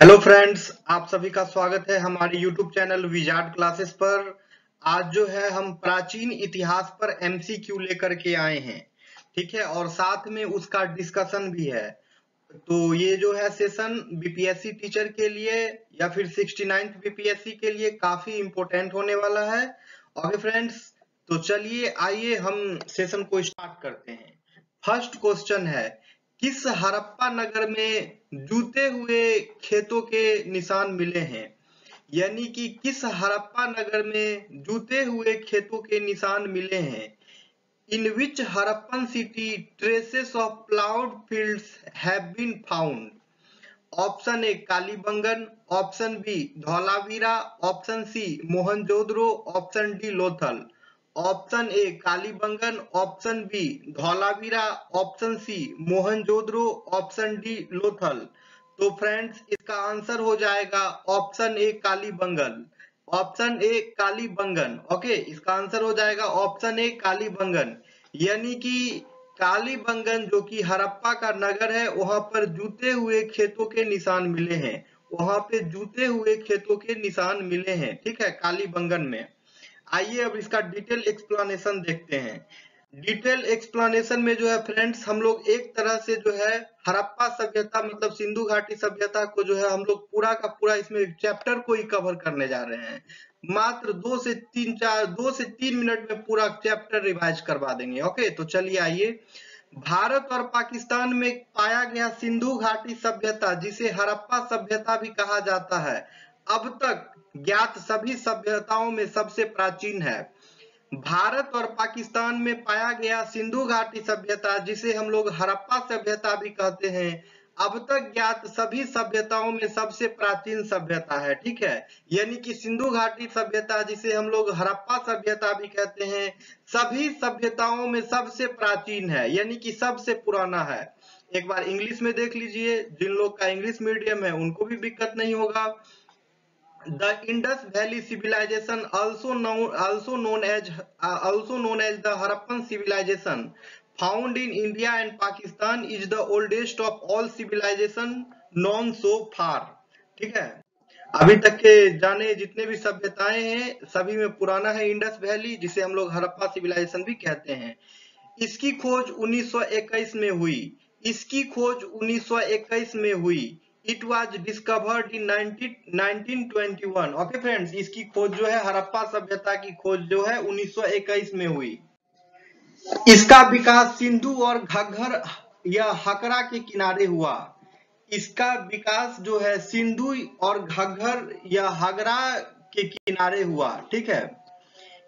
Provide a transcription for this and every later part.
Hello friends, आप सभी का स्वागत है हमारे यूट्यूब चैनल विजार्ड क्लासेस पर। आज जो है हम प्राचीन इतिहास पर एमसीक्यू लेकर के आए हैं। ठीक है, और साथ में उसका डिस्कशन भी है। तो ये जो है सेशन बीपीएससी टीचर के लिए या फिर 69th बीपीएससी के लिए काफी इंपॉर्टेंट होने वाला है। ओके फ्रेंड्स, तो चलिए आइए हम सेशन को स्टार्ट करते हैं। फर्स्ट क्वेश्चन है, किस हड़प्पा नगर में जूते हुए खेतों के निशान मिले हैं? यानी कि किस हड़प्पा नगर में जूते हुए खेतों के निशान मिले हैं? In which Harappan city traces of plowed fields have been found? Option A Kalibangan, option B Dholavira, option C Mohenjodaro, option D Lothal. Option A Kalibangan, option B Dholavira, option C Mohenjodaro, option D Lothal. तो फ्रेंड्स, इसका आंसर हो जाएगा option A Kalibangan. Option A Kalibangan. Okay, इसका answer हो जाएगा option A Kalibangan. यानी कि कालीबंगन जो कि हड़प्पा का नगर है, वहां पर जूते हुए खेतों के निशान मिले हैं। वहां पे जूते हुए खेतों के निशान मिले हैं। ठीक है, कालीबंगन में। आइए अब इसका डिटेल एक्सप्लेनेशन देखते हैं। डिटेल एक्सप्लेनेशन में जो है फ्रेंड्स, हम लोग एक तरह से जो है हड़प्पा सभ्यता मतलब सिंधु घाटी सभ्यता को जो है हम लोग पूरा का पूरा इसमें चैप्टर को ही कवर करने जा रहे हैं। मात्र 2 से 3 मिनट में पूरा चैप्टर रिवाइज करवा देंगे। ओके, तो चलिए आइए। भारत और पाकिस्तान में पाया गया सिंधु घाटी सभ्यता, जिसे हड़प्पा सभ्यता भी कहा जाता है, अब तक ज्ञात सभी सभ्यताओं में सबसे प्राचीन है। भारत और पाकिस्तान में पाया गया सिंधु घाटी सभ्यता, जिसे हम लोग हड़प्पा सभ्यता भी कहते हैं, अब तक ज्ञात सभी सभ्यताओं में सबसे प्राचीन सभ्यता है। ठीक है, यानी कि सिंधु घाटी सभ्यता, जिसे हम लोग हड़प्पा सभ्यता भी कहते हैं, सभी सभ्यताओं में सबसे प्राचीन है, यानी कि सबसे पुराना है। एक बार इंग्लिश में देख लीजिए, जिन लोग का इंग्लिश मीडियम है उनको भी दिक्कत नहीं होगा। The Indus Valley Civilization, also known as the Harappan civilization, found in India and Pakistan, is the oldest of all civilization known so far. ठीक है, अभी तक के जाने जितने भी सभ्यताएं हैं सभी में पुराना है इंडस वैली, जिसे हम लोग हड़प्पा सिविलाइजेशन भी कहते हैं। इसकी खोज 1921 में हुई। इसकी खोज 1921 में हुई। It was discovered in 1921। Okay friends, इसकी खोज जो है हड़प्पा सभ्यता की खोज जो है 1921 में हुई। इसका विकास सिंधु और घग्गर या हकरा के किनारे हुआ। इसका विकास जो है सिंधु और घग्गर या हगरा के किनारे हुआ। ठीक है,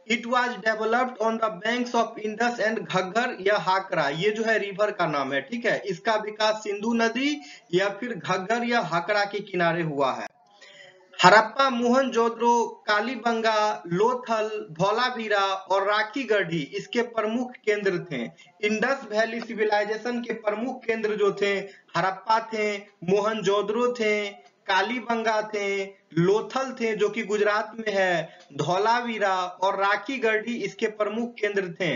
it was developed on the banks of Indus and Ghaggar या हाकरा, ये जो है रिवर का नाम है। ठीक है, इसका विकास सिंधु नदी या फिर घग्गर या हाकरा के किनारे हुआ है। हड़प्पा, मोहनजोदड़ो, कालीबंगा, लोथल, धौलावीरा और राखीगढ़ी इसके प्रमुख केंद्र थे। इंडस वैली सिविलाइजेशन के प्रमुख केंद्र जो थे, हड़प्पा थे, मोहनजोदड़ो थे, कालीबंगा थे, लोथल थे जो कि गुजरात में है, धौलावीरा और राखीगढ़ी इसके प्रमुख केंद्र थे।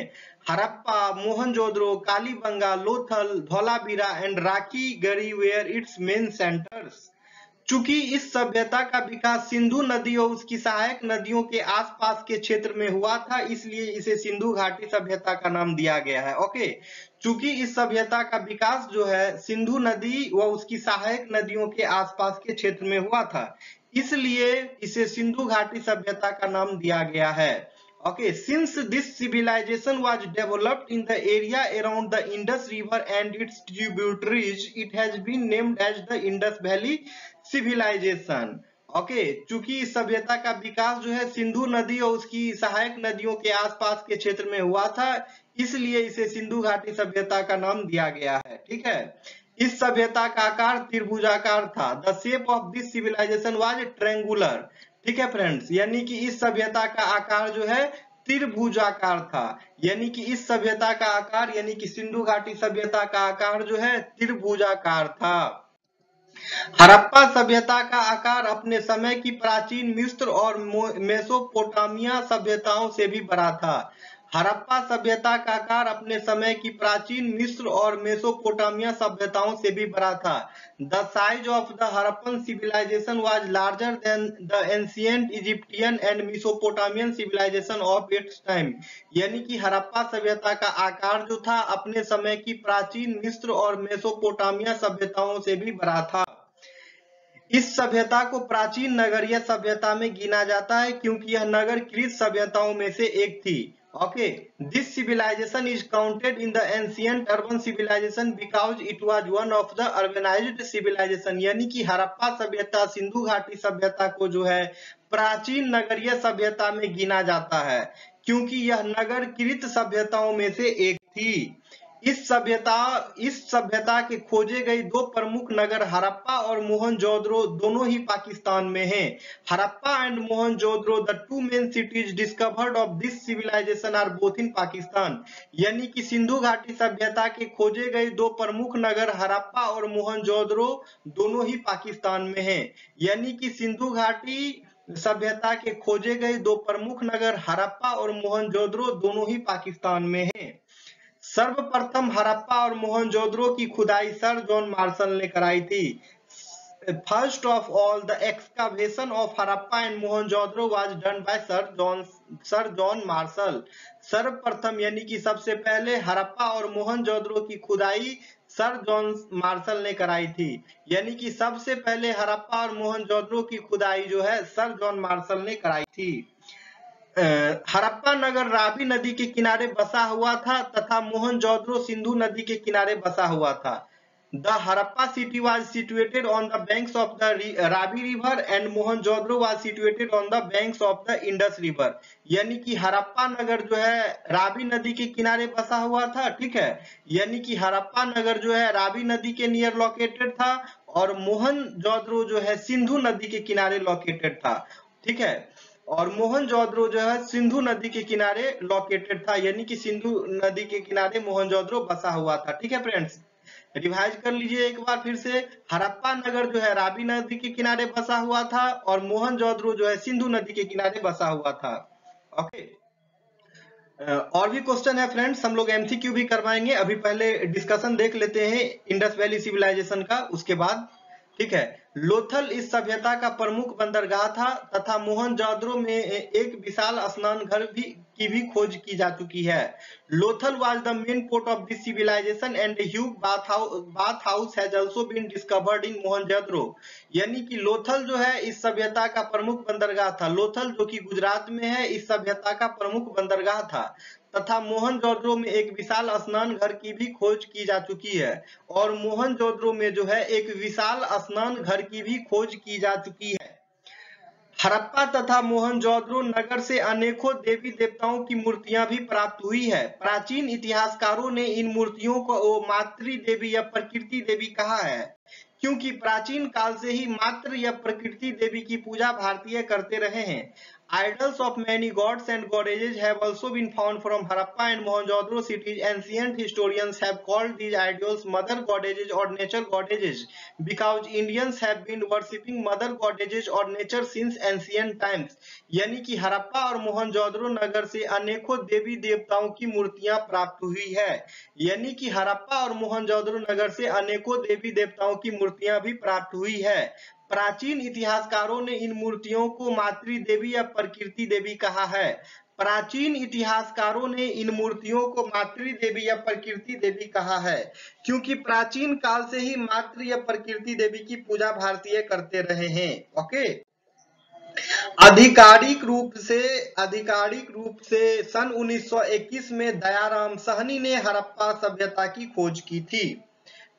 Harappa, Mohenjodaro, Kalibanga, Lothal, Dholavira and Rakhigarhi where its main centres. चूंकि इस सभ्यता का विकास सिंधु नदी और उसकी सहायक नदियों के आसपास के क्षेत्र में हुआ था, इसलिए इसे सिंधु घाटी सभ्यता का नाम दिया गया है। ओके, चूंकि इस सभ्यता का विकास जो है सिंधु नदी व उसकी सहायक नदियों के आसपास के क्षेत्र में हुआ था, इसलिए इसे सिंधु घाटी सभ्यता का नाम दिया गया है। Okay, since this civilization was developed in the area around the Indus River and its tributaries, it has been named as the Indus Valley Civilization. Okay, चूंकि इस सभ्यता का विकास जो है सिंधु नदी और उसकी सहायक नदियों के आसपास के क्षेत्र में हुआ था, इसलिए इसे सिंधु घाटी सभ्यता का नाम दिया गया है। ठीक है, इस सभ्यता का आकार त्रिभुजाकार था। The shape of this civilisation was triangular. ठीक है फ्रेंड्स, यानी कि इस सभ्यता का आकार जो है त्रिभुजाकार था। यानी कि इस सभ्यता का आकार यानी कि सिंधु घाटी सभ्यता का आकार जो है त्रिभुजाकार था। हड़प्पा सभ्यता का आकार अपने समय की प्राचीन मिस्र और मेसोपोटामिया सभ्यताओं से भी बड़ा था। हड़प्पा सभ्यता का आकार अपने समय की प्राचीन मिस्र और मेसोपोटामिया सभ्यताओं से भी बड़ा था। The size of the Harappan civilisation was larger than the ancient Egyptian and Mesopotamian civilisation of its time. यानी कि हड़प्पा सभ्यता का आकार जो था अपने समय की प्राचीन मिस्र और मेसोपोटामिया सभ्यताओं से भी बड़ा था। इस सभ्यता को प्राचीन नगरीय सभ्यता में गिना जाता है क्योंकि यह नगरकृत सभ्यताओं में से एक थी। Okay, this civilisation is counted in the ancient urban civilisation because it was one of the urbanised civilisation. यानी कि हड़प्पा सभ्यता सिंधु घाटी सभ्यता को जो है प्राचीन नगरीय सभ्यता में गिना जाता है क्योंकि यह नगरकृत सभ्यताओं में से एक थी। इस सभ्यता के खोजे गए दो प्रमुख नगर हड़प्पा और मोहनजोदड़ो दोनों ही पाकिस्तान में हैं। Harappa and Mohenjodaro the two main cities discovered of this civilisation are both in Pakistan. यानी कि सिंधु घाटी सभ्यता के खोजे गए दो प्रमुख नगर हड़प्पा और मोहनजोदड़ो दोनों ही पाकिस्तान में हैं। यानी कि सिंधु घाटी सभ्यता के खोजे गए दो प्रमुख नगर हड़प्पा और मोहनजोदड़ो दोनों ही पाकिस्तान में हैं। सर्वप्रथम हड़प्पा और मोहनजोदड़ो की खुदाई सर जॉन मार्शल ने कराई थी। First of all the excavation of Harappa and Mohenjodaro was done by sir John Marshall. सर्वप्रथम यानी कि सबसे पहले हड़प्पा और मोहनजोदड़ो की खुदाई सर जॉन मार्शल ने कराई थी। यानी कि सबसे पहले हड़प्पा और मोहनजोदड़ो की खुदाई जो है सर जॉन मार्शल ने कराई थी। हड़प्पा नगर रावी नदी के किनारे बसा हुआ था तथा मोहनजोदड़ो सिंधु नदी के किनारे बसा हुआ था। The Harappa city was situated on the banks of the Ravi river and Mohenjodaro was situated on the banks of the Indus river. यानी कि हड़प्पा नगर जो है रावी नदी के किनारे बसा हुआ था, ठीक है। यानी कि हड़प्पा नगर जो है रावी नदी के नियर लोकेटेड था और मोहनजोदड़ो जो है सिंधु नदी के किनारे लोकेटेड था, ठीक है। और मोहनजोदड़ो जो है सिंधु नदी के किनारे लोकेटेड था। यानी कि सिंधु नदी के किनारे मोहनजोदड़ो बसा हुआ था, ठीक है फ्रेंड्स। रिवाइज कर लीजिए एक बार फिर से। हड़प्पा नगर जो है रावी नदी के किनारे बसा हुआ था और मोहनजोदड़ो जो है सिंधु नदी के किनारे बसा हुआ था। ओके, और भी क्वेश्चन है फ्रेंड्स, हम लोग एमसीक्यू भी करवाएंगे। अभी पहले डिस्कशन देख लेते हैं इंडस वैली सिविलाइजेशन का, उसके बाद, ठीक है। लोथल इस सभ्यता का प्रमुख बंदरगाह था तथा मोहनजोदड़ो में एक विशाल स्नान घर की भी खोज की जा चुकी है। Lothal was the main port of this civilisation and huge bath house has also been discovered in Mohenjodaro. यानी कि लोथल जो है इस सभ्यता का प्रमुख बंदरगाह था। लोथल जो कि गुजरात में है, इस सभ्यता का प्रमुख बंदरगाह था तथा मोहनजोदड़ो में एक विशाल स्नान घर की भी खोज की जा चुकी है। और मोहनजोदड़ो में जो है एक विशाल स्नान घर की भी खोज की जा चुकी है। हड़प्पा तथा मोहनजोदड़ो नगर से अनेकों देवी देवताओं की मूर्तियां भी प्राप्त हुई है। प्राचीन इतिहासकारों ने इन मूर्तियों को मातृ देवी या प्रकृति देवी कहा है क्योंकि प्राचीन काल से ही मातृ या प्रकृति देवी की पूजा भारतीय करते रहे हैं। Idols of many gods and goddesses have also been found from Harappa and Mohenjo-daro cities. Ancient historians have called these idols mother goddesses or nature goddesses because Indians have been worshipping mother goddesses or nature since ancient times. यानी कि हड़प्पा और मोहनजोदड़ो नगर से अनेकों देवी देवताओं की मूर्तियां प्राप्त हुई है। यानी कि हड़प्पा और मोहनजोदड़ो नगर से अनेकों देवी देवताओं की मूर्तियां भी प्राप्त हुई है। प्राचीन इतिहासकारों ने इन मूर्तियों को मातृ देवी या प्रकृति देवी कहा है। प्राचीन इतिहासकारों ने इन मूर्तियों को मातृ देवी या प्रकृति देवी कहा है क्योंकि प्राचीन काल से ही मातृ या प्रकृति देवी की पूजा भारतीय करते रहे हैं। ओके, आधिकारिक रूप से सन 1921 में दयाराम साहनी ने हड़प्पा सभ्यता की खोज की थी,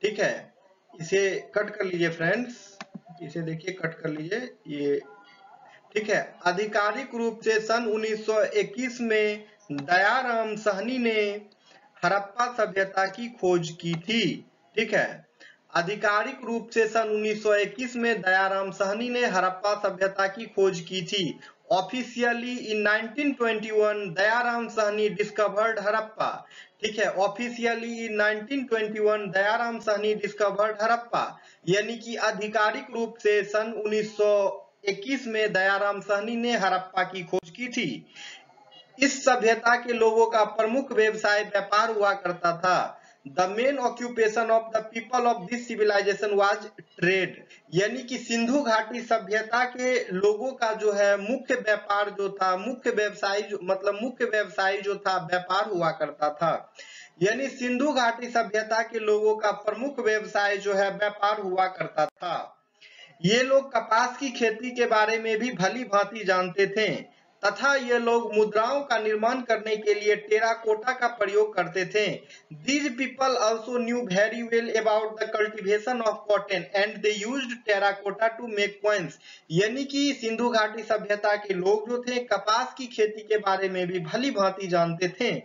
ठीक है। इसे कट कर लीजिए फ्रेंड्स, इसे देखिए, कट कर लीजिए ये, ठीक है। आधिकारिक रूप से सन 1921 में दयाराम साहनी ने हड़प्पा सभ्यता की खोज की थी, ठीक है। आधिकारिक रूप से सन 1921 में दयाराम साहनी ने हड़प्पा सभ्यता की खोज की थी। ऑफिशियली इन 1921 दयाराम साहनी डिस्कवर्ड हड़प्पा, ठीक है। ऑफिशियली इन 1921 दयाराम साहनी डिस्कवर्ड हड़प्पा, यानी कि आधिकारिक रूप से सन 1921 में दयाराम साहनी ने हड़प्पा की खोज की थी। इस सभ्यता के लोगों का प्रमुख व्यवसाय व्यापार हुआ करता था। The main occupation of the people of this civilisation was trade, यानी कि सिंधु घाटी सभ्यता के लोगों का जो है मुख्य व्यापार जो था, मुख्य व्यवसाय मतलब मुख्य व्यवसाय जो था व्यापार हुआ करता था। यानी सिंधु घाटी सभ्यता के लोगों का प्रमुख व्यवसाय जो है व्यापार हुआ करता था। ये लोग कपास की खेती के बारे में भी भली भांति जानते थे तथा ये लोग मुद्राओं का निर्माण करने के लिए टेराकोटा का प्रयोग करते थे। These people also knew very well about the cultivation of cotton and they used terracotta to make coins। यानी कि सिंधु घाटी सभ्यता के लोग जो थे कपास की खेती के बारे में भी भली भांति जानते थे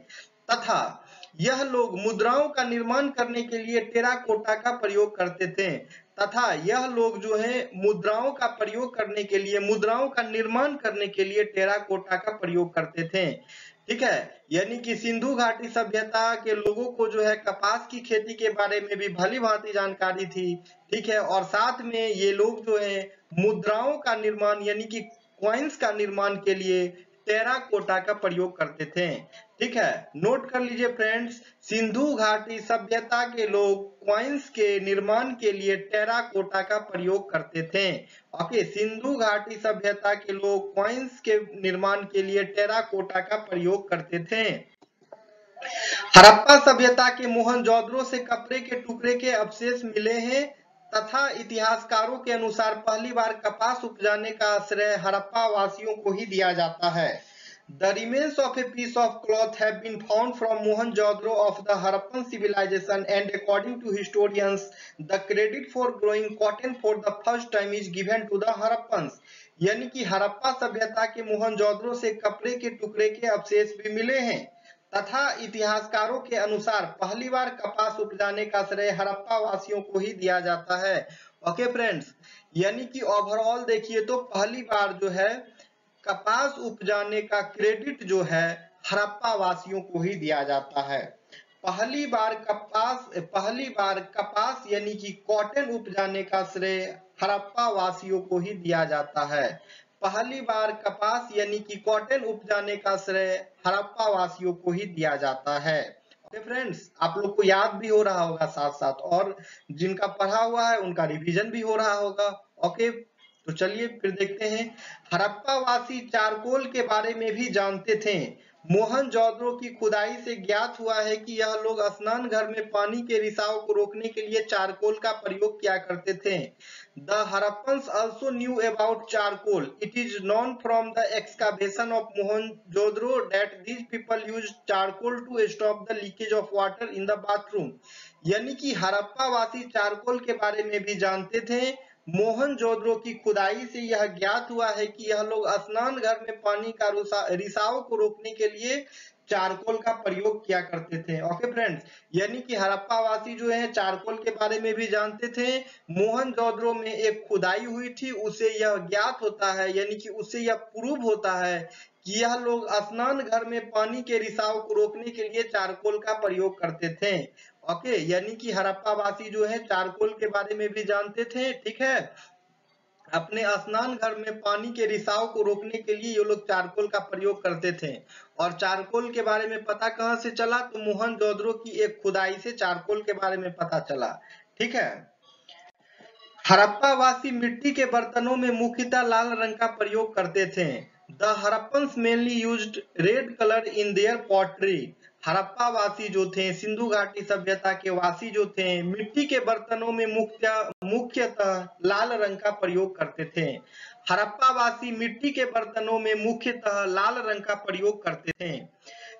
तथा यह लोग मुद्राओं का निर्माण करने के लिए टेराकोटा का प्रयोग करते थे तथा यह लोग जो है मुद्राओं का प्रयोग करने के लिए, मुद्राओं का निर्माण करने के लिए टेराकोटा का प्रयोग करते थे। ठीक है, यानी कि सिंधु घाटी सभ्यता के लोगों को जो है कपास की खेती के बारे में भी भली भांति जानकारी थी। ठीक है, और साथ में ये लोग जो है मुद्राओं का निर्माण यानी कि कॉइन्स का निर्माण के लिए टेराकोटा का प्रयोग करते थे। ठीक है, नोट कर लीजिए फ्रेंड्स, सिंधु घाटी सभ्यता के लोग कॉइन्स के निर्माण के लिए टेराकोटा का प्रयोग करते थे। ओके, सिंधु घाटी सभ्यता के लोग कॉइन्स के निर्माण के लिए टेराकोटा का प्रयोग करते थे। हड़प्पा सभ्यता के मोहनजोदड़ो से कपड़े के टुकड़े के अवशेष मिले हैं तथा इतिहासकारों के अनुसार पहली बार कपास उपजाने का श्रेय हड़प्पा वासियों को ही दिया जाता है। The remains of a piece of cloth have been found from Mohenjo-daro of the Harappan civilization and according to historians, the credit for growing cotton for the first time is given to the Harappans। यानी कि हड़प्पा सभ्यता के मोहनजोदड़ो से कपड़े के टुकड़े के अवशेष भी मिले हैं तथा इतिहासकारों के अनुसार पहली बार कपास उपजाने का श्रेय हड़प्पा वासियों को ही दिया जाता है। ओके फ्रेंड्स, यानी कि ओवरऑल देखिए तो पहली बार जो है कपास उपजाने का क्रेडिट जो है हड़प्पा वासियों को ही दिया जाता है। पहली बार कपास यानी कि कॉटन उपजाने का श्रेय हड़प्पा वासियों को ही दिया जाता है। पहली बार कपास यानी कि कॉटन उपजाने का श्रेय हड़प्पा वासियों को ही दिया जाता है। ओके फ्रेंड्स, आप लोग को याद भी हो रहा होगा साथ साथ, और जिनका पढ़ा हुआ है उनका रिवीजन भी हो रहा होगा। ओके, तो चलिए फिर देखते हैं। हड़प्पा वासी चारकोल के बारे में भी जानते थे। मोहनजोदड़ो की खुदाई से ज्ञात हुआ है कि यह लोग स्नान घर में पानी के रिसाव को रोकने के लिए चारकोल का प्रयोग किया करते थे। The Harappans also knew about charcoal. It is known from the excavation of Mohenjo-daro that these people used charcoal to stop the leakage of water in the bathroom। यानी कि हड़प्पा वासी चारकोल के बारे में भी जानते थे। मोहनजोदड़ो की खुदाई से यह ज्ञात हुआ है कि यह लोग स्नान घर में पानी का रिसाव को रोकने के लिए चारकोल का प्रयोग किया करते थे। ओके फ्रेंड्स, यानी कि हड़प्पा वासी जो है चारकोल के बारे में भी जानते थे। मोहनजोदड़ो में एक खुदाई हुई थी, उसे यह ज्ञात होता है यानी कि उससे यह प्रूव होता है कि यह लोग स्नान घर में पानी के रिसाव को रोकने के लिए चारकोल का प्रयोग करते थे। ओके, यानी कि हड़प्पा वासी जो है चारकोल के बारे में भी जानते थे। ठीक है, अपने स्नान घर में पानी के रिसाव को रोकने के लिए ये लोग चारकोल का प्रयोग करते थे। और चारकोल के बारे में पता कहां से चला, तो मोहनजोदड़ो की एक खुदाई से चारकोल के बारे में पता चला। ठीक है, हड़प्पा वासी मिट्टी के बर्तनों में मुख्यतः लाल रंग का प्रयोग करते थे। The Harappans mainly used red color in their pottery। Harappa वासी जो थे, सिंधु घाटी सभ्यता के वासी जो थे, मिट्टी के बर्तनों में मुख्यतः लाल रंग का प्रयोग करते थे। हड़प्पा वासी मिट्टी के बर्तनों में मुख्यतः लाल रंग का प्रयोग करते थे।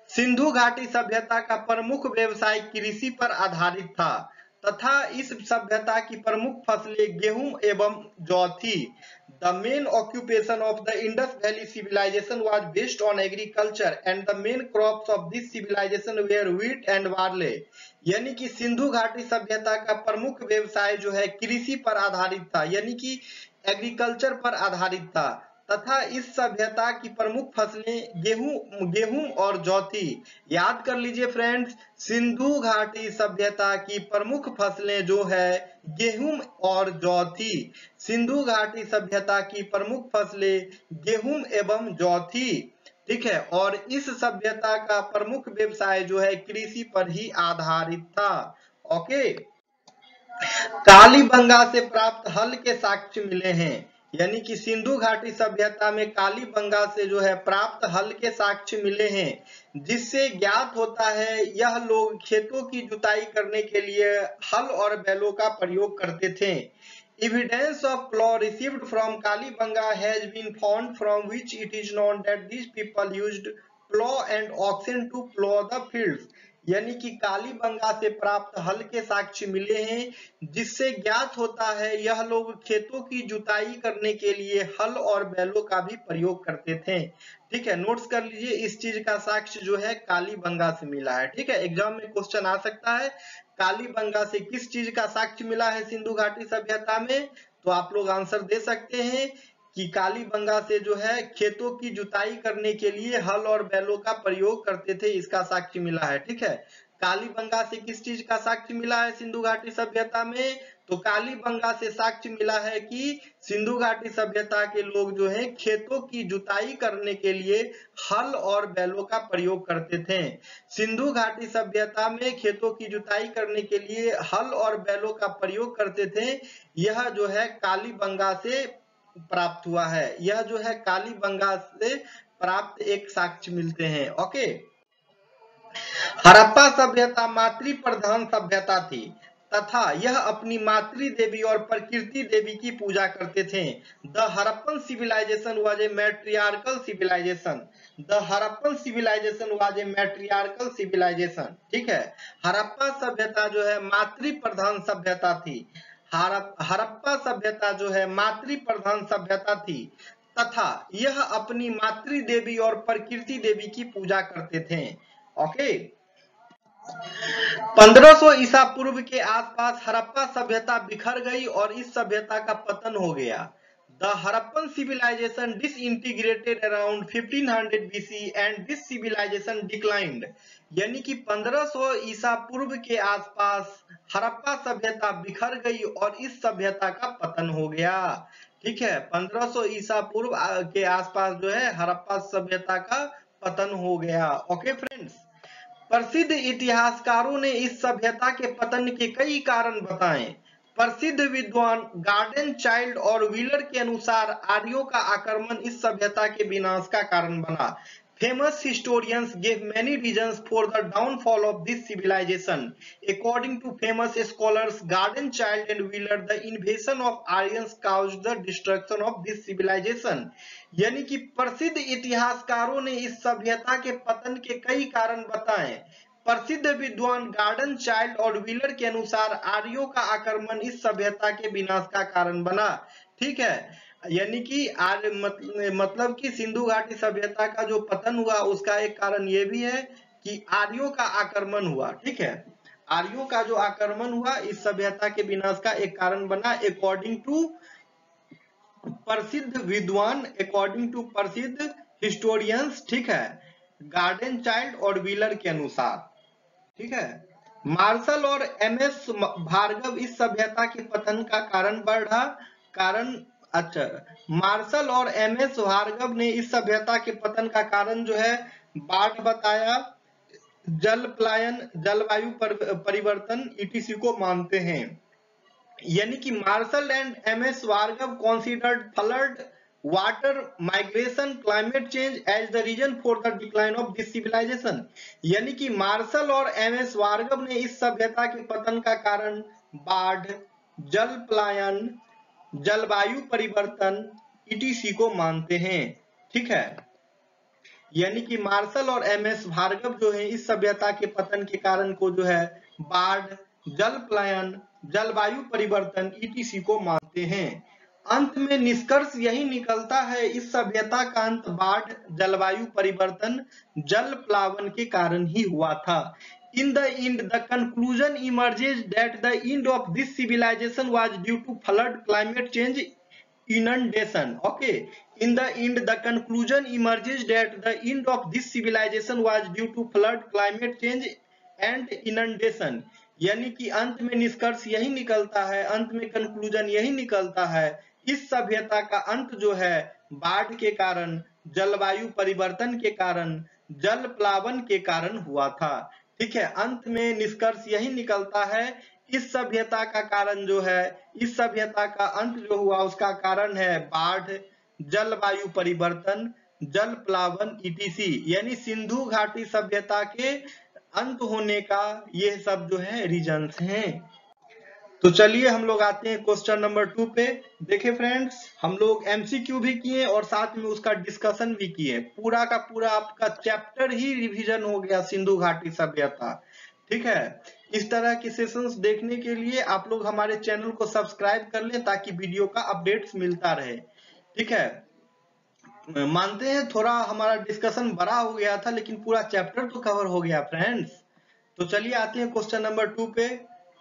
सिंधु घाटी सभ्यता का प्रमुख व्यवसाय कृषि पर आधारित था तथा इस सभ्यता की प्रमुख फसलें गेहूं एवं जौ थी। The main occupation of the Indus Valley civilization was based on agriculture and the main crops of this civilization were wheat and barley। यानी कि सिंधु घाटी सभ्यता का प्रमुख व्यवसाय जो है कृषि पर आधारित था, यानी कि एग्रीकल्चर पर आधारित था तथा इस सभ्यता की प्रमुख फसलें गेहूं और जौ थी। याद कर लीजिए फ्रेंड्स, सिंधु घाटी सभ्यता की प्रमुख फसलें जो है गेहूं और जौ थी। सिंधु घाटी सभ्यता की प्रमुख फसलें गेहूं एवं जौ थी। ठीक है, और इस सभ्यता का प्रमुख व्यवसाय जो है कृषि पर ही आधारित था। ओके, कालीबंगा से प्राप्त हल के साक्ष्य मिले हैं, यानी कि सिंधु घाटी सभ्यता में कालीबंगा से जो है प्राप्त हल के साक्ष्य मिले हैं, जिससे ज्ञात होता है यह लोग खेतों की जुताई करने के लिए हल और बैलों का प्रयोग करते थे। Evidence of plough received from Kalibanga has been found, from which it is known that these people used plough and oxen to plough the fields। यानी कि कालीबंगा से प्राप्त हल के साक्ष्य मिले हैं, जिससे ज्ञात होता है यह लोग खेतों की जुताई करने के लिए हल और बैलों का भी प्रयोग करते थे। ठीक है, नोट्स कर लीजिए, इस चीज का साक्ष्य जो है कालीबंगा से मिला है। ठीक है, एग्जाम में क्वेश्चन आ सकता है कालीबंगा से किस चीज का साक्ष्य मिला है सिंधु घाटी सभ्यता में, तो आप लोग आंसर दे सकते हैं कि कालीबंगा से जो है खेतों की जुताई करने के लिए हल और बैलों का प्रयोग करते थे, इसका साक्ष्य मिला है। ठीक है, कालीबंगा से किस चीज का साक्ष्य मिला है सिंधु घाटी सभ्यता में, तो कालीबंगा से साक्ष्य मिला है कि सिंधु घाटी सभ्यता के लोग जो है खेतों की जुताई करने के लिए हल और बैलों का प्रयोग करते थे। सिंधु घाटी सभ्यता में खेतों की जुताई करने के लिए हल और बैलों का प्रयोग करते थे, यह जो है कालीबंगा से प्राप्त हुआ है, यह जो है कालीबंगा से प्राप्त एक साक्ष्य मिलते हैं। ओके, हड़प्पा सभ्यता मातृ प्रधान सभ्यता थी तथा यह अपनी मातृ देवी और प्रकृति देवी की पूजा करते थे। The Harappan civilisation was a matriarchal civilization. The Harappan civilisation was a matriarchal civilization. ठीक है, हड़प्पा सभ्यता जो है मातृ प्रधान सभ्यता थी। हड़प्पा सभ्यता जो है मातृ प्रधान सभ्यता थी तथा यह अपनी मातृ देवी और प्रकृति देवी की पूजा करते थे। ओके, 1500 ईसा पूर्व के आसपास हड़प्पा सभ्यता बिखर गई और इस सभ्यता का पतन हो गया। The Harappan civilisation disintegrated around 1500 BC and this civilization declined। यानी कि 1500 ईसा पूर्व के आसपास हड़प्पा सभ्यता बिखर गई और इस सभ्यता का पतन हो गया। ठीक है, 1500 ईसा पूर्व के आसपास जो है हड़प्पा सभ्यता का पतन हो गया। ओके फ्रेंड्स, प्रसिद्ध इतिहासकारों ने इस सभ्यता के पतन के कई कारण बताए। प्रसिद्ध विद्वान गार्डन चाइल्ड और व्हीलर के अनुसार आर्यों का आक्रमण इस सभ्यता के विनाश का कारण बना। Famous historians gave many reasons for the downfall of this civilization. According to famous scholars Garden Child and Wheeler, the invasion of Aryans caused the destruction of this civilization। यानी कि प्रसिद्ध इतिहासकारों ने इस सभ्यता के पतन के कई कारण बताए। प्रसिद्ध विद्वान गार्डन चाइल्ड और व्हीलर के अनुसार आर्यों का आक्रमण इस सभ्यता के विनाश का कारण बना। ठीक है, यानी कि आर्य मतलब कि सिंधु घाटी सभ्यता का जो पतन हुआ उसका एक कारण ये भी है कि आर्यों का आक्रमण हुआ। ठीक है, आर्यों का जो आक्रमण हुआ इस सभ्यता के विनाश का एक कारण बना, अकॉर्डिंग टू प्रसिद्ध विद्वान, अकॉर्डिंग टू प्रसिद्ध हिस्टोरियंस। ठीक है, गार्डन चाइल्ड और व्हीलर के अनुसार। ठीक है, मार्शल और एमएस भार्गव इस सभ्यता के पतन का कारण बढ़ा कारण। अच्छा, मार्शल और एमएस भार्गव ने इस सभ्यता के पतन का कारण जो है बाढ़ बताया, जल पलायन, जलवायु परिवर्तन ईटीसी को मानते हैं। यानी कि Marshall and MS Bhargav considered flood, water migration, climate change as the reason for the decline of this civilization। यानी कि मार्शल और एमएस भार्गव ने इस सभ्यता के पतन का कारण बाढ़, जल पलायन, जलवायु परिवर्तन ईटीसी को मानते हैं। ठीक है, यानी कि मार्शल और एमएस भार्गव जो है इस सभ्यता के पतन के कारण को जो है बाढ़, जल पलायन, जलवायु परिवर्तन ईटीसी को मानते हैं। अंत में निष्कर्ष यही निकलता है इस सभ्यता का अंत बाढ़, जलवायु परिवर्तन, जल प्लावन के कारण ही हुआ था। In the end, the conclusion emerges that the end of this civilization was due to flood, climate change, inundation। Okay, in the end, the conclusion emerges that the end of this civilization was due to flood, climate change and inundation। यानी कि अंत में निष्कर्ष यही निकलता है, अंत में कंक्लूजन यही निकलता है, इस सभ्यता का अंत जो है बाढ़ के कारण, जलवायु परिवर्तन के कारण, जल प्लावन के कारण हुआ था। ठीक है, अंत में निष्कर्ष यही निकलता है, इस सभ्यता का कारण जो है, इस सभ्यता का अंत जो हुआ उसका कारण है बाढ़, जलवायु परिवर्तन, जल प्लावन ईटीसी, यानी सिंधु घाटी सभ्यता के अंत होने का ये सब जो है रीजंस हैं। तो चलिए हम लोग आते हैं क्वेश्चन नंबर 2 पे। देखिए फ्रेंड्स, हम लोग एमसीक्यू भी किए और साथ में उसका डिस्कशन भी किए। पूरा का पूरा आपका चैप्टर ही रिवीजन हो गया सिंधु घाटी सभ्यता। ठीक है, इस तरह के सेशंस देखने के लिए आप लोग हमारे चैनल को सब्सक्राइब कर लें ताकि वीडियो का अपडेट्स मिलता रहे। ठीक है, मानते हैं थोड़ा हमारा डिस्कशन बड़ा हो गया था, लेकिन पूरा चैप्टर तो कवर हो गया फ्रेंड्स। तो चलिए आते हैं क्वेश्चन नंबर 2 पे।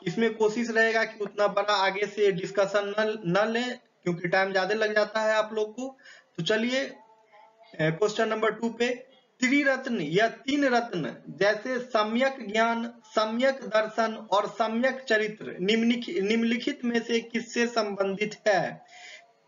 इसमें कोशिश रहेगा कि उतना बड़ा आगे से डिस्कशन न लें, क्योंकि टाइम ज्यादा लग जाता है आप लोग को। तो चलिए क्वेश्चन नंबर 2 पे, त्रिरत्न या तीन रत्न जैसे सम्यक ज्ञान, सम्यक दर्शन और सम्यक चरित्र निम्नलिखित में से किससे संबंधित है?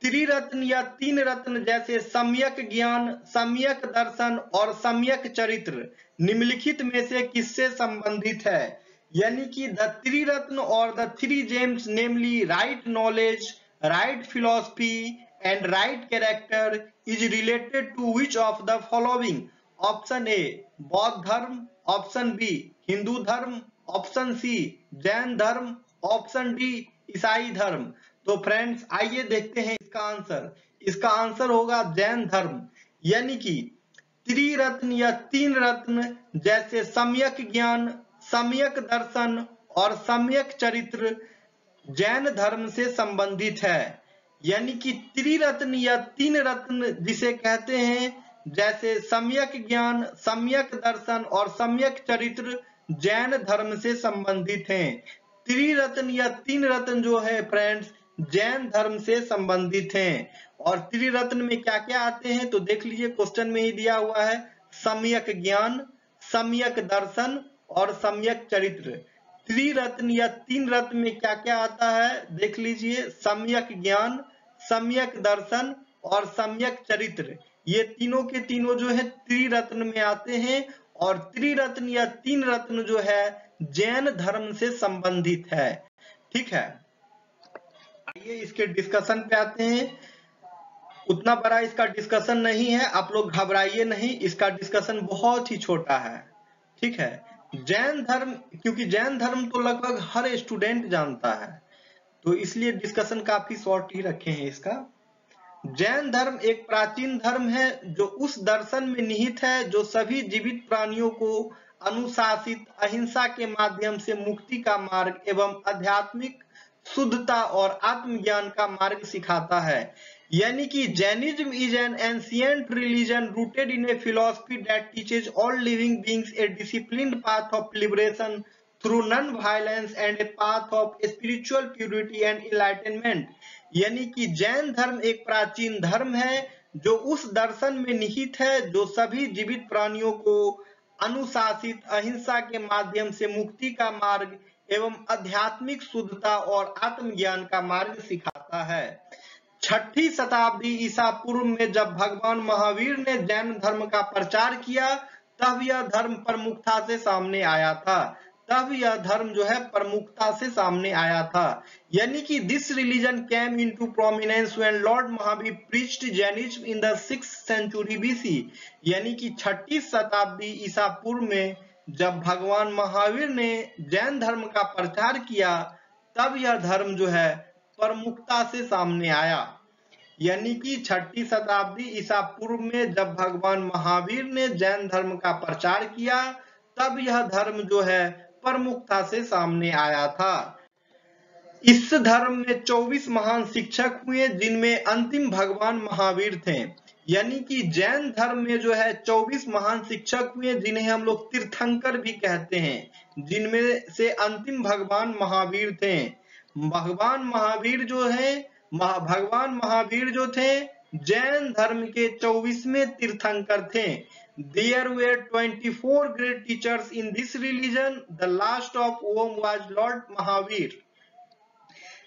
त्रिरत्न या तीन रत्न जैसे सम्यक ज्ञान, सम्यक दर्शन और सम्यक चरित्र निम्नलिखित में से किससे संबंधित है? यानी कि द त्रिरत्न और the three gems namely right knowledge, right philosophy and right character is related to which of the following? Option A बौद्ध धर्म, ऑप्शन बी हिंदू धर्म, ऑप्शन सी जैन धर्म, ऑप्शन डी ईसाई धर्म। तो फ्रेंड्स आइए देखते हैं इसका आंसर। इसका आंसर होगा जैन धर्म। यानी कि त्रिरत्न या तीन रत्न जैसे सम्यक ज्ञान, सम्यक दर्शन और सम्यक चरित्र जैन धर्म से संबंधित है। यानी कि त्रिरत्न या तीन रत्न जिसे कहते हैं, जैसे सम्यक ज्ञान, सम्यक दर्शन और सम्यक चरित्र जैन धर्म से संबंधित हैं। त्रिरत्न या तीन रत्न जो है फ्रेंड्स जैन धर्म से संबंधित हैं। और त्रिरत्न में क्या क्या आते हैं तो देख लीजिए, क्वेश्चन में ही दिया हुआ है, सम्यक ज्ञान, सम्यक दर्शन और सम्यक चरित्र। त्रिरत्न या तीन रत्न में क्या क्या आता है देख लीजिए, सम्यक ज्ञान, सम्यक दर्शन और सम्यक चरित्र, ये तीनों के तीनों जो है त्रिरत्न में आते हैं। और त्रिरत्न या तीन रत्न जो है जैन धर्म से संबंधित है। ठीक है, आइए इसके डिस्कशन पे आते हैं। उतना बड़ा इसका डिस्कशन नहीं है, आप लोग घबराइए नहीं, इसका डिस्कशन बहुत ही छोटा है। ठीक है, जैन धर्म, क्योंकि जैन धर्म तो लगभग हर स्टूडेंट जानता है, तो इसलिए डिस्कशन काफी शॉर्ट ही रखे हैं इसका। जैन धर्म एक प्राचीन धर्म है जो उस दर्शन में निहित है जो सभी जीवित प्राणियों को अनुशासित अहिंसा के माध्यम से मुक्ति का मार्ग एवं आध्यात्मिक शुद्धता और आत्मज्ञान का मार्ग सिखाता है। यानी कि Jainism is an ancient religion rooted in A philosophy that teaches all living beings A disciplined path of liberation through non violence and a path of spiritual purity and enlightenment. यानी कि जैन धर्म एक प्राचीन धर्म है जो उस दर्शन में निहित है जो सभी जीवित प्राणियों को अनुशासित अहिंसा के माध्यम से मुक्ति का मार्ग एवं आध्यात्मिक शुद्धता और आत्मज्ञान का मार्ग सिखाता है। 6ठी शताब्दी ईसा पूर्व में जब भगवान महावीर ने जैन धर्म का प्रचार किया तब यह धर्म प्रमुखता से सामने आया था। तब यह धर्म जो है प्रमुखता से सामने आया था। यानी कि this religion came into prominence when Lord Mahavir preached Jainism in the 6th century BC। यानी कि 6ठी शताब्दी ईसा पूर्व में जब भगवान महावीर ने जैन धर्म का प्रचार किया तब यह धर्म जो है प्रमुखता से सामने आया। यानी कि 6ठी शताब्दी ईसा पूर्व में जब भगवान महावीर ने जैन धर्म का प्रचार किया तब यह धर्म जो है प्रमुखता से सामने आया था। इस धर्म में 24 महान शिक्षक हुए जिनमें अंतिम भगवान महावीर थे। यानी कि जैन धर्म में जो है 24 महान शिक्षक हुए जिन्हें हम लोग तीर्थंकर भी कहते हैं, जिनमें से अंतिम भगवान महावीर थे। भगवान महावीर जो थे जैन धर्म के 24वें तीर्थंकर थे। There were 24 great teachers in this religion, the last of whom was Lord Mahavir।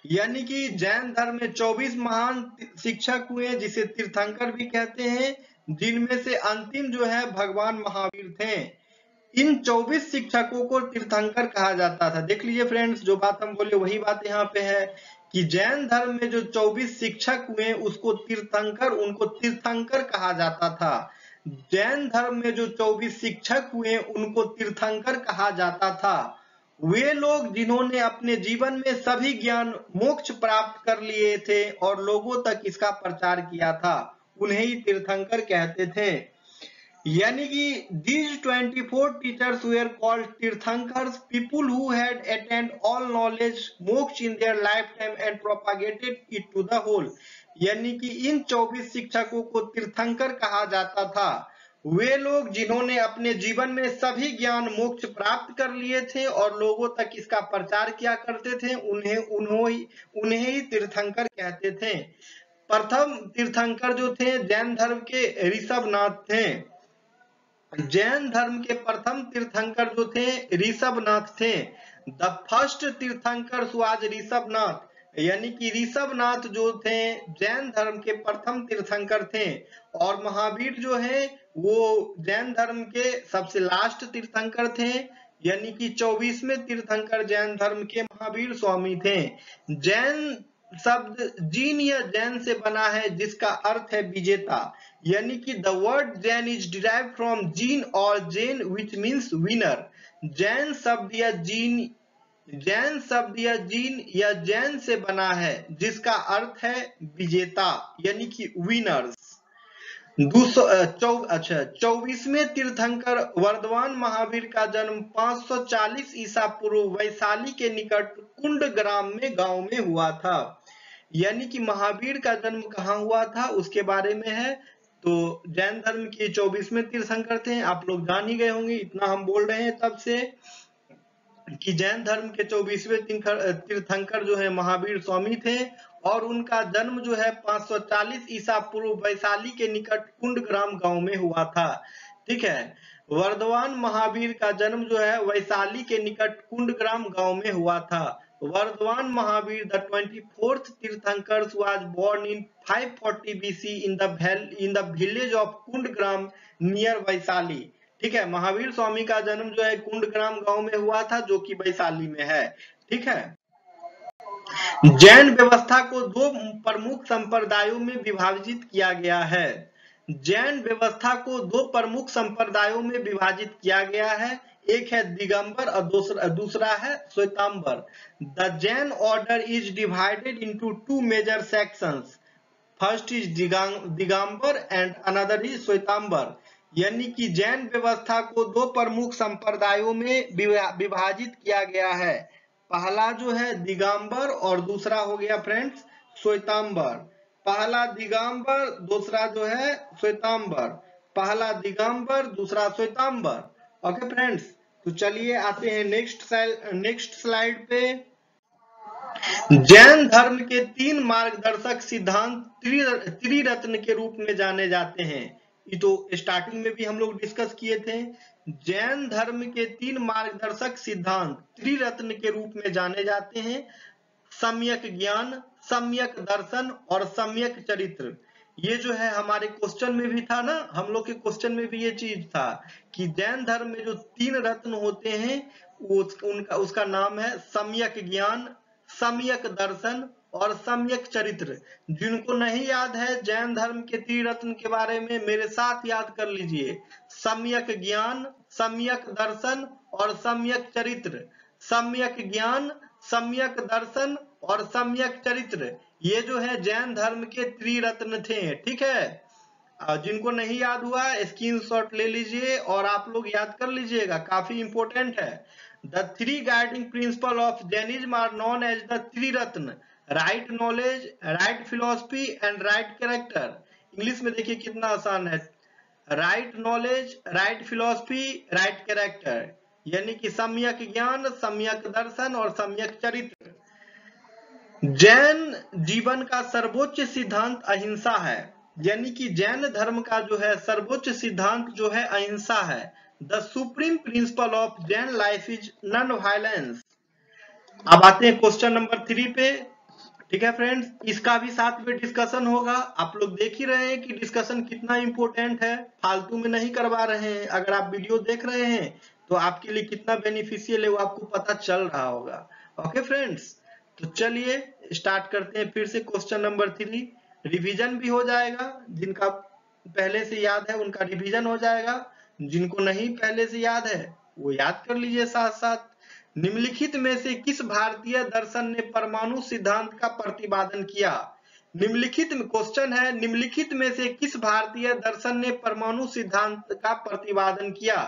यानी कि जैन धर्म में 24 महान शिक्षक हुए जिसे तीर्थंकर भी कहते हैं, जिनमें से अंतिम जो है भगवान महावीर थे। इन 24 शिक्षकों को तीर्थंकर कहा जाता था। देख लीजिए फ्रेंड्स, जो बात हम बोले वही बात यहाँ पे है कि जैन धर्म में जो 24 शिक्षक हुए उसको उनको तीर्थंकर कहा जाता था। जैन धर्म में जो 24 शिक्षक हुए उनको तीर्थंकर कहा जाता था। वे लोग जिन्होंने अपने जीवन में सभी ज्ञान मोक्ष प्राप्त कर लिए थे और लोगों तक इसका प्रचार किया था, उन्हें ही तीर्थंकर कहते थे। यानी कि these 24 teachers were called tirthankaras, people who had attained all knowledge, मोक्ष in their lifetime and propagated it to the whole। यानी कि इन 24 शिक्षकों को तीर्थंकर कहा जाता था। वे लोग जिन्होंने अपने जीवन में सभी ज्ञान मोक्ष प्राप्त कर लिए थे और लोगों तक इसका प्रचार किया करते थे, उन्हें ही तीर्थंकर कहते थे। प्रथम तीर्थंकर जो थे जैन धर्म के ऋषभनाथ थे। जैन धर्म के प्रथम तीर्थंकर जो थे ऋषभनाथ थे। द फर्स्ट तीर्थंकर वाज ऋषभनाथ, यानी कि ऋषभनाथ जो थे जैन धर्म के प्रथम तीर्थंकर थे। और महावीर जो है वो जैन धर्म के सबसे लास्ट तीर्थंकर थे, यानी कि 24वें तीर्थंकर जैन धर्म के महावीर स्वामी थे। जैन शब्द जीन या जैन से बना है, जिसका अर्थ है विजेता। यानी कि the word Jain is derived from Jina और Jain which means winner. Jain शब्द या जैन से बना है, जिसका अर्थ है विजेता, यानी कि विनर्स। 24वें तीर्थंकर वर्धमान महावीर का जन्म 540 ईसा पूर्व वैशाली के निकट कुंड ग्राम में गांव में हुआ था। यानी कि महावीर का जन्म कहाँ हुआ था उसके बारे में है। तो जैन धर्म के 24वें तीर्थंकर थे, आप लोग जान ही गए होंगे, इतना हम बोल रहे हैं तब से कि जैन धर्म के 24वें तीर्थंकर जो है महावीर स्वामी थे और उनका जन्म जो है 540 ईसा पूर्व वैशाली के निकट कुंडग्राम गांव में हुआ था। ठीक है, वर्धमान महावीर का जन्म जो है वैशाली के निकट कुंडग्राम गांव में हुआ था। वर्धमान महावीर द 24th तीर्थंकर was born in 540 BC in the village of Kundagram near Vaishali. ठीक है, महावीर स्वामी का जन्म जो है कुंडग्राम गांव में हुआ था, जो कि वैशाली में है। ठीक है, जैन व्यवस्था को दो प्रमुख संप्रदायों में विभाजित किया गया है। जैन व्यवस्था को दो प्रमुख संप्रदायों में विभाजित किया गया है, एक है दिगंबर और दूसरा है Shwetambar. The Jain order is divided into two major sections, first is Digambar and another is Shwetambar. यानी कि जैन व्यवस्था को दो प्रमुख संप्रदायों में विभाजित किया गया है, पहला जो है दिगंबर और दूसरा हो गया फ्रेंड्स श्वेतांबर। पहला दिगंबर, दूसरा जो है श्वेतांबर। पहला दिगंबर, दूसरा श्वेतांबर। ओके फ्रेंड्स, तो चलिए आते हैं नेक्स्ट स्लाइड पे। जैन धर्म के 3 मार्गदर्शक सिद्धांत त्रिरत्न के रूप में जाने जाते हैं। ये तो स्टार्टिंग में भी हम लोग डिस्कस किए थे। जैन धर्म के 3 मार्गदर्शक सिद्धांत त्रिरत्न के रूप में जाने जाते हैं, सम्यक ज्ञान, सम्यक दर्शन और सम्यक चरित्र। ये जो है हमारे क्वेश्चन में भी था ना, हम लोग के क्वेश्चन में भी ये चीज था कि जैन धर्म में जो 3 रत्न होते हैं उसका नाम है सम्यक ज्ञान, सम्यक दर्शन और सम्यक चरित्र। जिनको नहीं याद है जैन धर्म के त्रिरत्न के बारे में, मेरे साथ याद कर लीजिए, सम्यक ज्ञान, सम्यक दर्शन और सम्यक चरित्र। सम्यक ज्ञान, सम्यक दर्शन और सम्यक चरित्र, ये जो है जैन धर्म के त्रिरत्न थे। ठीक है, जिनको नहीं याद हुआ स्क्रीनशॉट ले लीजिए और आप लोग याद कर लीजिएगा, काफी इंपॉर्टेंट है। The 3 guiding principles of Jainism are known as the त्रिरत्न, right knowledge, right philosophy and right character। English में देखिए कितना आसान है, right knowledge, right philosophy, right character, यानी कि सम्यक ज्ञान, सम्यक दर्शन और सम्यक चरित्र। जैन जीवन का सर्वोच्च सिद्धांत अहिंसा है, यानी कि जैन धर्म का जो है सर्वोच्च सिद्धांत जो है अहिंसा है। The supreme principle of Jain life is non-violence। अब आते हैं क्वेश्चन नंबर 3 पे। ठीक है फ्रेंड्स, इसका भी साथ में डिस्कशन होगा। आप लोग देख ही रहे हैं कि डिस्कशन कितना इंपॉर्टेंट है, फालतू में नहीं करवा रहे हैं। अगर आप वीडियो देख रहे हैं तो आपके लिए कितना बेनिफिशियल है वो आपको पता चल रहा होगा। ओके फ्रेंड्स, तो चलिए स्टार्ट करते हैं फिर से। क्वेश्चन नंबर 3 रिवीजन भी हो जाएगा, जिनका पहले से याद है उनका रिवीजन हो जाएगा, जिनको नहीं पहले से याद है वो याद कर लीजिए साथ साथ। निम्नलिखित में से किस भारतीय दर्शन ने परमाणु सिद्धांत का प्रतिपादन किया? निम्नलिखित में क्वेश्चन है, निम्नलिखित में से किस भारतीय दर्शन ने परमाणु सिद्धांत का प्रतिपादन किया?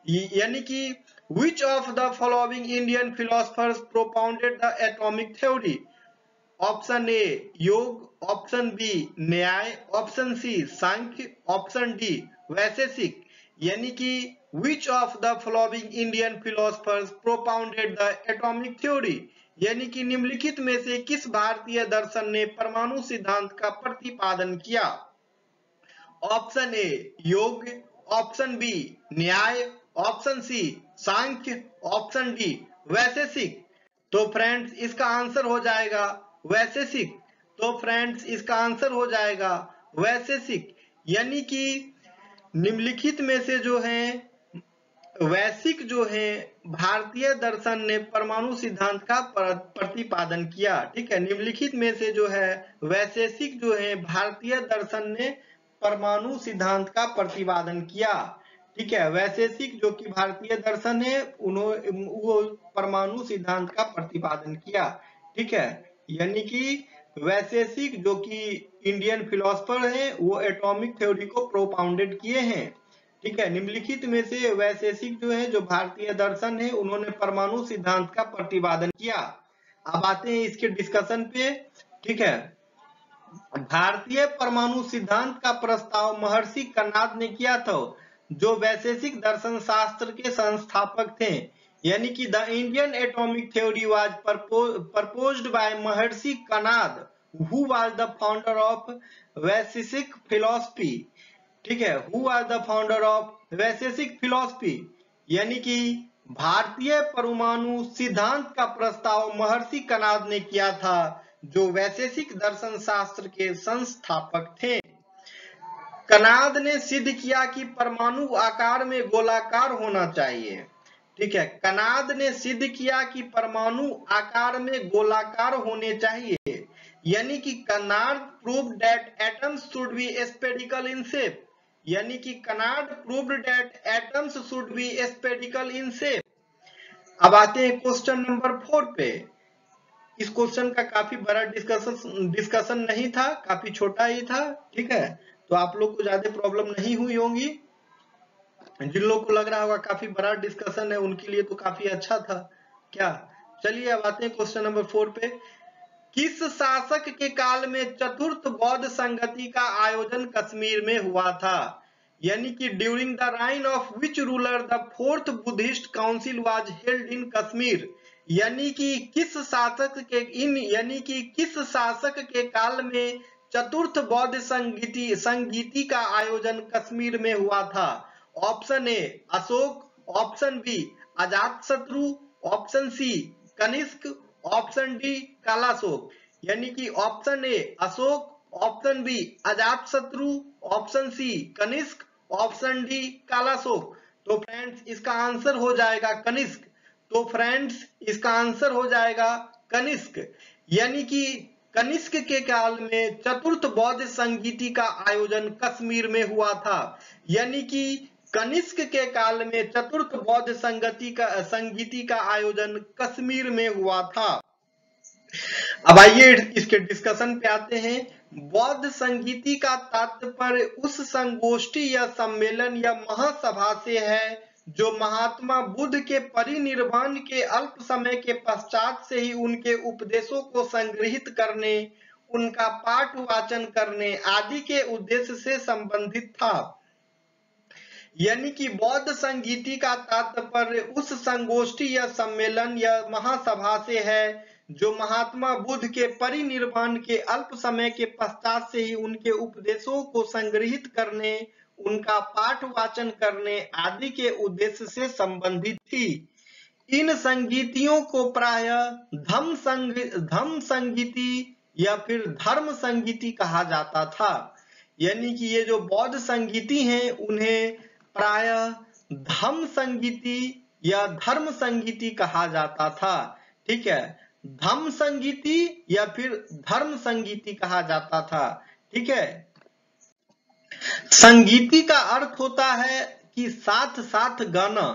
यानी कि which of the following Indian philosophers propounded the atomic theory? Option A योग, ऑप्शन बी न्याय, ऑप्शन सी सांख्य, ऑप्शन डी वैशेषिक। यानी कि which of the following Indian philosophers propounded the atomic theory? यानी कि निम्नलिखित में से किस भारतीय दर्शन ने परमाणु सिद्धांत का प्रतिपादन किया? ऑप्शन ए योग, ऑप्शन बी न्याय, ऑप्शन सी सांख्य, ऑप्शन डी वैशेषिक। तो फ्रेंड्स इसका आंसर हो जाएगा वैशेषिक। तो फ्रेंड्स इसका आंसर हो जाएगा वैशेषिक। यानी कि निम्नलिखित में से जो है वैश्विक जो है भारतीय दर्शन ने परमाणु सिद्धांत का प्रतिपादन किया। ठीक है, निम्नलिखित में से जो है वैशेषिक जो है भारतीय दर्शन ने परमाणु सिद्धांत का प्रतिपादन किया। ठीक है, वैशेषिक जो कि भारतीय दर्शन है उन्होंने वो परमाणु सिद्धांत का प्रतिपादन किया। ठीक है, यानी कि वैशेषिक जो कि इंडियन फिलोसफर है वो एटॉमिक थ्योरी को प्रोपाउंडेड किए हैं। ठीक है, निम्नलिखित में से वैशेषिक जो है जो भारतीय दर्शन है उन्होंने परमाणु सिद्धांत का प्रतिपादन किया। अब आते हैं इसके डिस्कशन पे। ठीक है, भारतीय परमाणु सिद्धांत का प्रस्ताव महर्षि कणाद ने किया था, जो वैशेषिक दर्शन शास्त्र के संस्थापक थे। यानी कि the Indian atomic theory was proposed by Maharshi Kanad, who was the founder of Vaisheshika philosophy. ठीक है, who are the founder of Vaisheshika philosophy. यानी कि भारतीय परमाणु सिद्धांत का प्रस्ताव महर्षि कणाद ने किया था, जो वैशेषिक दर्शन शास्त्र के संस्थापक थे। कणाद ने सिद्ध किया कि परमाणु आकार में गोलाकार होना चाहिए। ठीक है, कणाद ने सिद्ध किया कि परमाणु आकार में गोलाकार होने चाहिए। यानी कि Kanad proved that atoms should be spherical in shape. यानी कि Kanad proved that atoms should be spherical in shape. अब आते हैं क्वेश्चन नंबर 4 पे। इस क्वेश्चन का काफी बड़ा डिस्कशन नहीं था, काफी छोटा ही था। ठीक है, तो आप लोग को ज्यादा प्रॉब्लम नहीं हुई होंगी। जिन लोगों को लग रहा होगा काफी बड़ा डिस्कशन है उनके लिए तो काफी अच्छा था क्या। चलिए अब आते हैं क्वेश्चन नंबर 4 पे। किस शासक के काल में चतुर्थ बौद्ध संगति का आयोजन कश्मीर में हुआ था? यानी कि during the reign of which ruler the fourth Buddhist council was held in Kashmir. यानी कि किस शासक के काल में चतुर्थ बौद्ध संगीति का आयोजन कश्मीर में हुआ था? Option A Ashoka, option B Ajatashatru, option C Kanishka, option D Kalashoka. यानी कि option A Ashoka, option B Ajatashatru, option C Kanishka, option D Kalashoka. तो फ्रेंड्स इसका आंसर हो जाएगा कनिष्क। तो फ्रेंड्स इसका आंसर हो जाएगा कनिष्क। यानी कि कनिष्क के काल में चतुर्थ बौद्ध संगीति का आयोजन कश्मीर में हुआ था। यानी कि कनिष्क के काल में चतुर्थ बौद्ध संगीति का आयोजन कश्मीर में हुआ था। अब आइए इसके डिस्कशन पे आते हैं। बौद्ध संगीति का तात्पर्य उस संगोष्ठी या सम्मेलन या महासभा से है जो महात्मा बुद्ध के परिनिर्वाण के अल्प समय के पश्चात से ही उनके उपदेशों को संग्रहित करने, उनका पाठ वाचन करने आदि के उद्देश्य से संबंधित था। यानी कि बौद्ध संगीति का तात्पर्य उस संगोष्ठी या सम्मेलन या महासभा से है जो महात्मा बुद्ध के परिनिर्वाण के अल्प समय के पश्चात से ही उनके उपदेशों को संग्रहित करने, उनका पाठ वाचन करने आदि के उद्देश्य से संबंधित थी। इन संगीतियों को प्रायः धम्म संगीति या फिर धर्म संगीति कहा जाता था। यानी कि ये जो बौद्ध संगीति हैं उन्हें प्रायः धम्म संगीति या धर्म संगीति कहा जाता था। ठीक है, धम्म संगीति या फिर धर्म संगीति कहा जाता था। ठीक है, संगीति का अर्थ होता है कि साथ साथ गाना।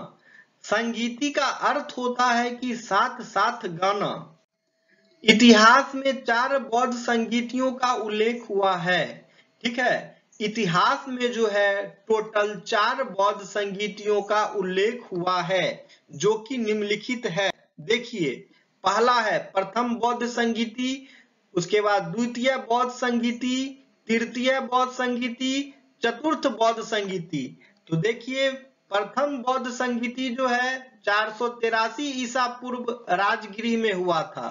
संगीति का अर्थ होता है कि साथ साथ गाना। इतिहास में 4 बौद्ध संगीतियों का उल्लेख हुआ है। ठीक है, इतिहास में जो है टोटल 4 बौद्ध संगीतियों का उल्लेख हुआ है, जो कि निम्नलिखित है। देखिए, पहला है प्रथम बौद्ध संगीति, उसके बाद द्वितीय बौद्ध संगीति, तृतीय बौद्ध संगीति, चतुर्थ बौद्ध संगीति। तो देखिए, प्रथम बौद्ध संगीति जो है 483 ईसा पूर्व राजगृह में हुआ था।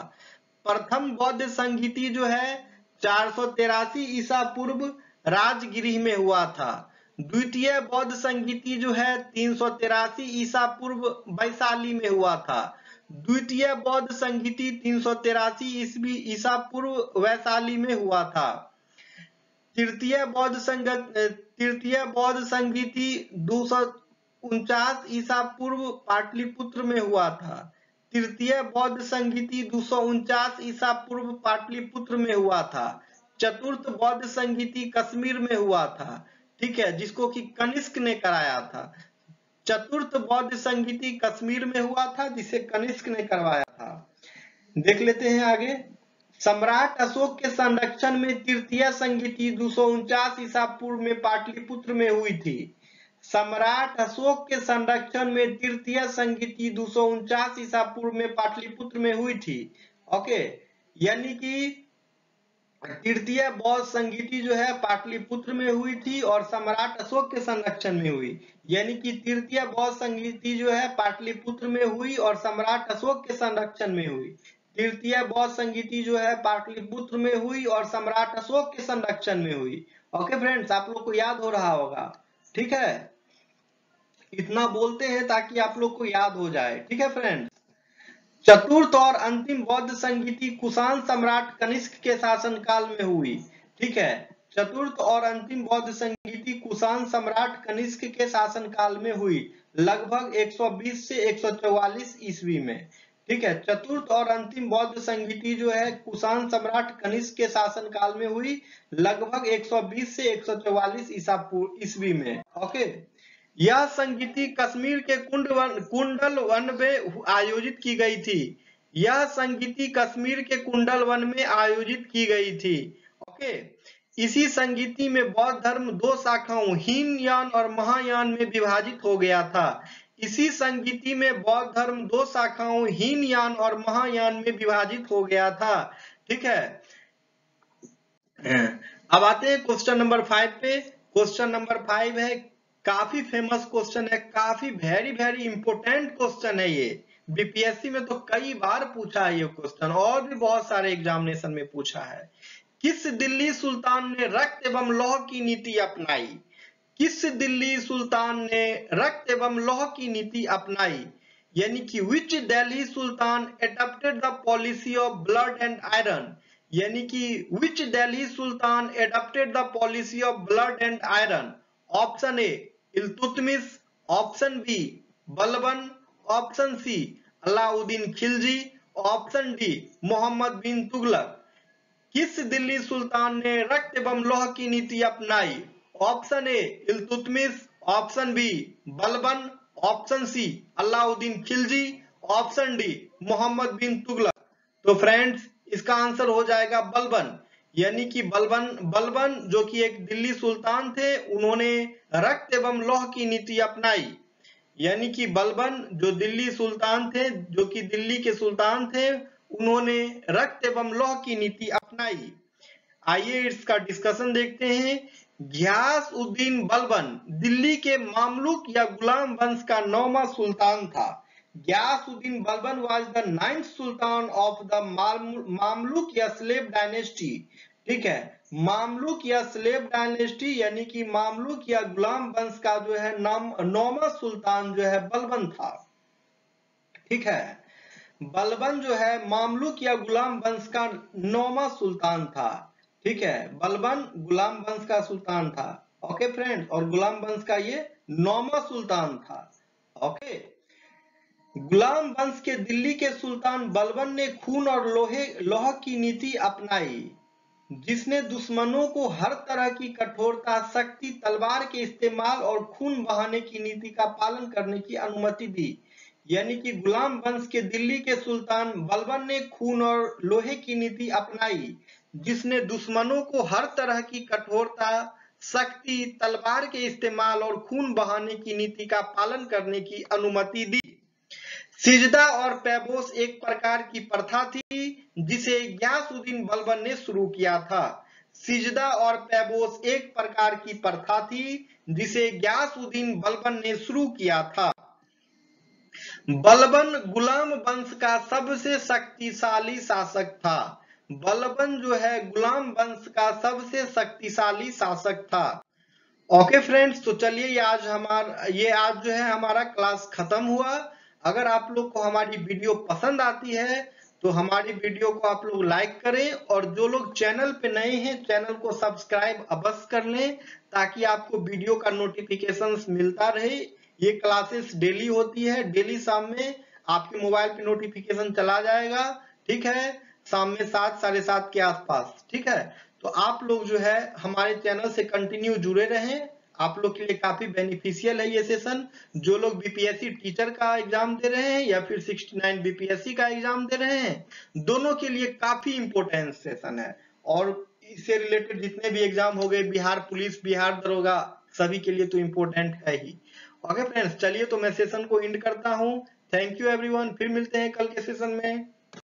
प्रथम बौद्ध संगीति जो है 483 ईसा पूर्व राजगृह में हुआ था। द्वितीय बौद्ध संगीति जो है 383 ईसा पूर्व वैशाली में हुआ था। द्वितीय बौद्ध संगीति 383 ईस्वी ईसा पूर्व वैशाली में हुआ था। तृतीय बौद्ध संगीति 249 ईसा पूर्व पाटलिपुत्र में हुआ था। तृतीय बौद्ध संगीति 249 ईसा पूर्व पाटलिपुत्र में हुआ था। चतुर्थ बौद्ध संगीति कश्मीर में हुआ था। ठीक है, जिसको कि कनिष्क ने कराया था। चतुर्थ बौद्ध संगीति कश्मीर में हुआ था, जिसे कनिष्क ने करवाया था। देख लेते हैं आगे। सम्राट अशोक के संरक्षण में तृतीय संगीति 249 ईसा पूर्व में पाटलिपुत्र में हुई थी। सम्राट अशोक के संरक्षण में तृतीय संगीति 249 ईसा पूर्व में पाटलिपुत्र में हुई थी। ओके, यानी कि तृतीय बौद्ध संगीति जो है पाटलिपुत्र में हुई थी और सम्राट अशोक के संरक्षण में हुई। यानी कि तृतीय बौद्ध संगीति जो है पाटलिपुत्र में हुई और सम्राट अशोक के संरक्षण में हुई। तृतीय बौद्ध संगीति जो है पाटलिपुत्र में हुई और सम्राट अशोक के संरक्षण में हुई। ओके फ्रेंड्स, आप लोग को याद हो रहा होगा। ठीक है, इतना बोलते हैं ताकि आप लोग को याद हो जाए। ठीक है फ्रेंड्स, चतुर्थ और अंतिम बौद्ध संगीति कुषाण सम्राट कनिष्क के शासनकाल में हुई। ठीक है, चतुर्थ और अंतिम बौद्ध संगीति कुषाण सम्राट कनिष्क के शासनकाल में हुई, लगभग 120 से 144 ईस्वी में। ठीक है, चतुर्थ और अंतिम बौद्ध संगीति जो है कुषाण सम्राट कनिष्क के शासनकाल में हुई, लगभग 120 से 144 ईस्वी में। ओके, यह संगीति कश्मीर के कुंडल वन में आयोजित की गई थी। यह संगीति कश्मीर के कुंडल वन में आयोजित की गई थी। ओके, इसी संगीति में बौद्ध धर्म 2 शाखाओं हीनयान और महायान में विभाजित हो गया था। इसी संगीति में बौद्ध धर्म 2 शाखाओं हीनयान और महायान में विभाजित हो गया था। ठीक है, अब आते हैं क्वेश्चन नंबर 5 पे। क्वेश्चन नंबर 5 है, काफी फेमस क्वेश्चन है, काफी वेरी इंपोर्टेंट क्वेश्चन है ये। बीपीएससी में तो कई बार पूछा है ये क्वेश्चन, और भी बहुत सारे एग्जामिनेशन में पूछा है। किस दिल्ली सुल्तान ने रक्त एवं लौह की नीति अपनाई? किस दिल्ली सुल्तान ने रक्त एवं लौह की नीति अपनाई? यानी कि which Delhi sultan adopted the policy of blood and iron? यानी कि which Delhi sultan adopted the policy of blood and iron? Option A Iltutmish, option B Balban, option C Alauddin Khilji, option D Mohammad bin Tughlaq. किस दिल्ली सुल्तान ने रक्त एवं लौह की नीति अपनाई? Option A Iltutmish, option B Balban, option C Alauddin Khilji, option D Mohammad bin Tughlaq. तो फ्रेंड्स, इसका आंसर हो जाएगा बलबन। यानी कि बलबन जो कि एक दिल्ली सुल्तान थे, उन्होंने रक्त एवं लौह की नीति अपनाई। यानी कि बलबन जो दिल्ली सुल्तान थे, जो कि दिल्ली के सुल्तान थे, उन्होंने रक्त एवं लौह की नीति अपनाई। आइए इसका डिस्कशन देखते हैं। घियास-उद-दीन बलबन दिल्ली के मामलुक या गुलाम वंश का 9वां सुल्तान था। Ghiyasuddin Balban was the 9th sultan of the Mamluk या स्लेव डायनेस्टी। ठीक है, मामलुक या स्लेव डायनेस्टी यानी कि मामलुक या गुलाम वंश का जो है 9वां सुल्तान जो है बलबन था। ठीक है, बलबन जो है मामलुक या गुलाम वंश का 9वां सुल्तान था। ठीक है, बलबन गुलाम वंश का सुल्तान था। ओके फ्रेंड्स, और गुलाम वंश का ये 9वां सुल्तान था। ओके, गुलाम वंश के दिल्ली के सुल्तान बलबन ने खून और लौह की नीति अपनाई, जिसने दुश्मनों को हर तरह की कठोरता, शक्ति, तलवार के इस्तेमाल और खून बहाने की नीति का पालन करने की अनुमति दी। यानी कि गुलाम वंश के दिल्ली के सुल्तान बलबन ने खून और लोहे की नीति अपनाई, जिसने दुश्मनों को हर तरह की कठोरता, शक्ति, तलवार के इस्तेमाल और खून बहाने की नीति का पालन करने की अनुमति दी। सिजदा और पैबोस एक प्रकार की प्रथा थी जिसे गियासुद्दीन बलबन ने शुरू किया था। सिजदा और पैबोस एक प्रकार की प्रथा थी जिसे गियासुद्दीन बलबन ने शुरू किया था। बलबन गुलाम वंश का सबसे शक्तिशाली शासक था। बलबन जो है गुलाम वंश का सबसे शक्तिशाली शासक था। ओके फ्रेंड्स, तो चलिए ये आज जो है हमारा क्लास खत्म हुआ। अगर आप लोग को हमारी वीडियो पसंद आती है तो हमारी वीडियो को आप लोग लाइक करें, और जो लोग चैनल पे नए हैं चैनल को सब्सक्राइब अवश्य कर लें, ताकि आपको वीडियो का नोटिफिकेशंस मिलता रहे। ये क्लासेस डेली होती है, डेली शाम में आपके मोबाइल पे नोटिफिकेशन चला जाएगा। ठीक है, शाम में 7 साढ़े 7 के आसपास। ठीक है, तो आप लोग जो है हमारे चैनल से कंटिन्यू जुड़े रहें। आप लोग के लिए काफी बेनिफिशियल है ये सेशन। जो लोग बीपीएससी टीचर का एग्जाम दे रहे हैं या फिर 69 बीपीएससी का एग्जाम दे रहे हैं, दोनों के लिए काफी इंपोर्टेंट सेशन है। और इससे रिलेटेड जितने भी एग्जाम हो गए, बिहार पुलिस, बिहार दरोगा, सभी के लिए तो इम्पोर्टेंट है ही। ओके फ्रेंड्स, चलिए तो मैं सेशन को एंड करता हूँ। थैंक यू एवरीवन, फिर मिलते हैं कल के सेशन में।